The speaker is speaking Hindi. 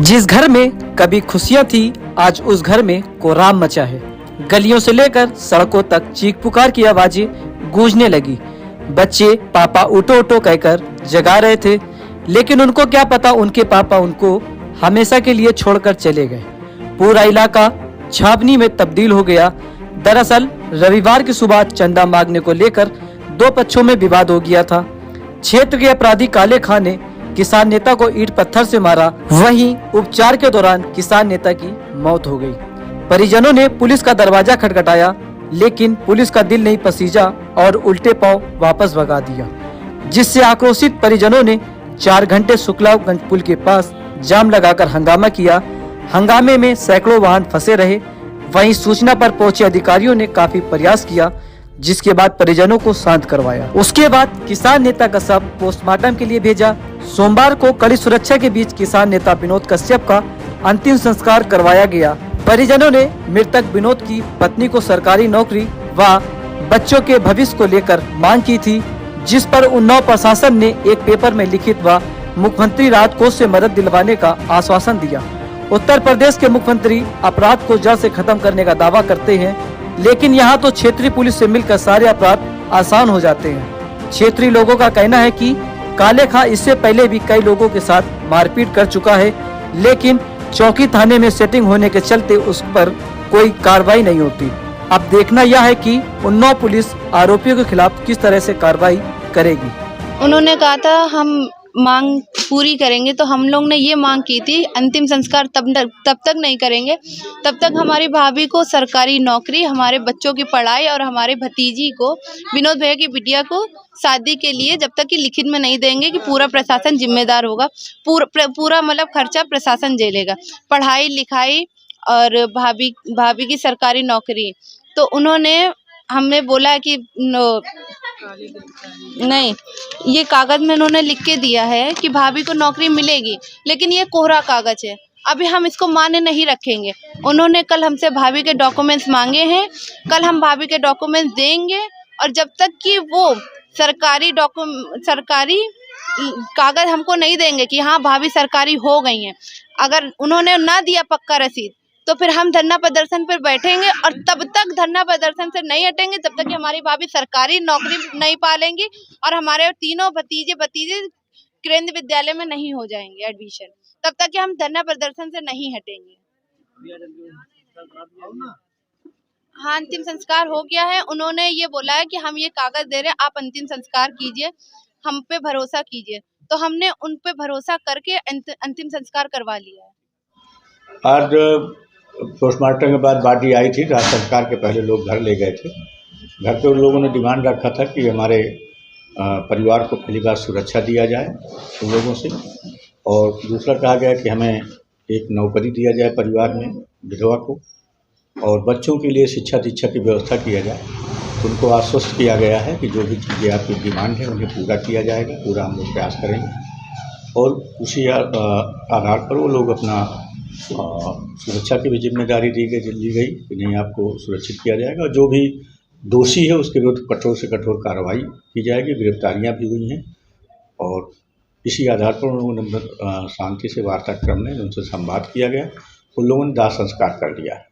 जिस घर में कभी खुशियां थी, आज उस घर में कोहराम मचा है। गलियों से लेकर सड़कों तक चीख पुकार की आवाजें गूंजने लगी। बच्चे पापा उठो उठो कहकर जगा रहे थे, लेकिन उनको क्या पता उनके पापा उनको हमेशा के लिए छोड़कर चले गए। पूरा इलाका छावनी में तब्दील हो गया। दरअसल रविवार की सुबह चंदा मांगने को लेकर दो पक्षों में विवाद हो गया था। क्षेत्र के अपराधी काले खान ने किसान नेता को ईंट पत्थर से मारा। वहीं उपचार के दौरान किसान नेता की मौत हो गई। परिजनों ने पुलिस का दरवाजा खटखटाया, लेकिन पुलिस का दिल नहीं पसीजा और उल्टे पांव वापस भगा दिया, जिससे आक्रोशित परिजनों ने 4 घंटे शुक्लागंज पुल के पास जाम लगाकर हंगामा किया। हंगामे में सैकड़ों वाहन फंसे रहे। वहीं सूचना पर पहुंचे अधिकारियों ने काफी प्रयास किया, जिसके बाद परिजनों को शांत करवाया। उसके बाद किसान नेता का शव पोस्टमार्टम के लिए भेजा। सोमवार को कड़ी सुरक्षा के बीच किसान नेता विनोद कश्यप का अंतिम संस्कार करवाया गया। परिजनों ने मृतक विनोद की पत्नी को सरकारी नौकरी व बच्चों के भविष्य को लेकर मांग की थी, जिस पर उन्नाव प्रशासन ने एक पेपर में लिखित व मुख्यमंत्री राहत कोष से मदद दिलवाने का आश्वासन दिया। उत्तर प्रदेश के मुख्यमंत्री अपराध को जड़ से खत्म करने का दावा करते हैं, लेकिन यहाँ तो क्षेत्रीय पुलिस से मिलकर सारे अपराध आसान हो जाते हैं। क्षेत्रीय लोगों का कहना है कि काले खां इससे पहले भी कई लोगों के साथ मारपीट कर चुका है, लेकिन चौकी थाने में सेटिंग होने के चलते उस पर कोई कार्रवाई नहीं होती। अब देखना यह है कि उन्नाव पुलिस आरोपियों के खिलाफ किस तरह से कार्रवाई करेगी। उन्होंने कहा था हम मांग पूरी करेंगे, तो हम लोग ने ये मांग की थी अंतिम संस्कार तब तक नहीं करेंगे तब तक हमारी भाभी को सरकारी नौकरी, हमारे बच्चों की पढ़ाई और हमारे भतीजी को, विनोद भैया की बिटिया को शादी के लिए जब तक कि लिखित में नहीं देंगे कि पूरा प्रशासन जिम्मेदार होगा। पूरा मतलब खर्चा प्रशासन झेलेगा, पढ़ाई लिखाई और भाभी की सरकारी नौकरी। तो उन्होंने हमें बोला कि नहीं, ये कागज में उन्होंने लिख के दिया है कि भाभी को नौकरी मिलेगी, लेकिन ये कोहरा कागज है, अभी हम इसको मान्य नहीं रखेंगे। उन्होंने कल हमसे भाभी के डॉक्यूमेंट्स मांगे हैं, कल हम भाभी के डॉक्यूमेंट्स देंगे, और जब तक कि वो सरकारी कागज हमको नहीं देंगे कि हाँ भाभी सरकारी हो गई हैं, अगर उन्होंने ना दिया पक्का रसीद, तो फिर हम धरना प्रदर्शन पर बैठेंगे, और तब तक धरना प्रदर्शन से नहीं हटेंगे जब तक कि हमारी भाभी सरकारी नौकरी नहीं पालेंगी और हमारे तीनों भतीजे केंद्रीय विद्यालय में नहीं हो जाएंगे एडमिशन, तब तक कि हम धरना प्रदर्शन से नहीं हटेंगे। हाँ, अंतिम संस्कार हो गया है। उन्होंने ये बोला है कि हम ये कागज दे रहे हैं, आप अंतिम संस्कार कीजिए, हम पे भरोसा कीजिए। तो हमने उन पे भरोसा करके अंतिम संस्कार करवा लिया है। आज पोस्टमार्टम के बाद बॉडी आई थी, रात संस्कार के पहले लोग घर ले गए थे। घर पे उन लोगों ने डिमांड रखा था कि हमारे परिवार को पहली बार सुरक्षा दिया जाए उन लोगों से, और दूसरा कहा गया कि हमें एक नौकरी दिया जाए परिवार में विधवा को, और बच्चों के लिए शिक्षा दीक्षा की व्यवस्था किया जाए। उनको आश्वस्त किया गया है कि जो भी चीज़ें आपकी डिमांड है उन्हें पूरा किया जाएगा, पूरा हम लोग प्रयास करेंगे, और उसी आधार पर वो लोग अपना सुरक्षा की भी जिम्मेदारी दी गई कि नहीं, आपको सुरक्षित किया जाएगा। जो भी दोषी है उसके विरुद्ध कठोर से कठोर कार्रवाई की जाएगी। गिरफ्तारियां भी हुई हैं, और इसी आधार पर उन लोगों ने शांति से वार्ताक्रम में उनसे संवाद किया गया। उन लोगों ने दाह संस्कार कर लिया है।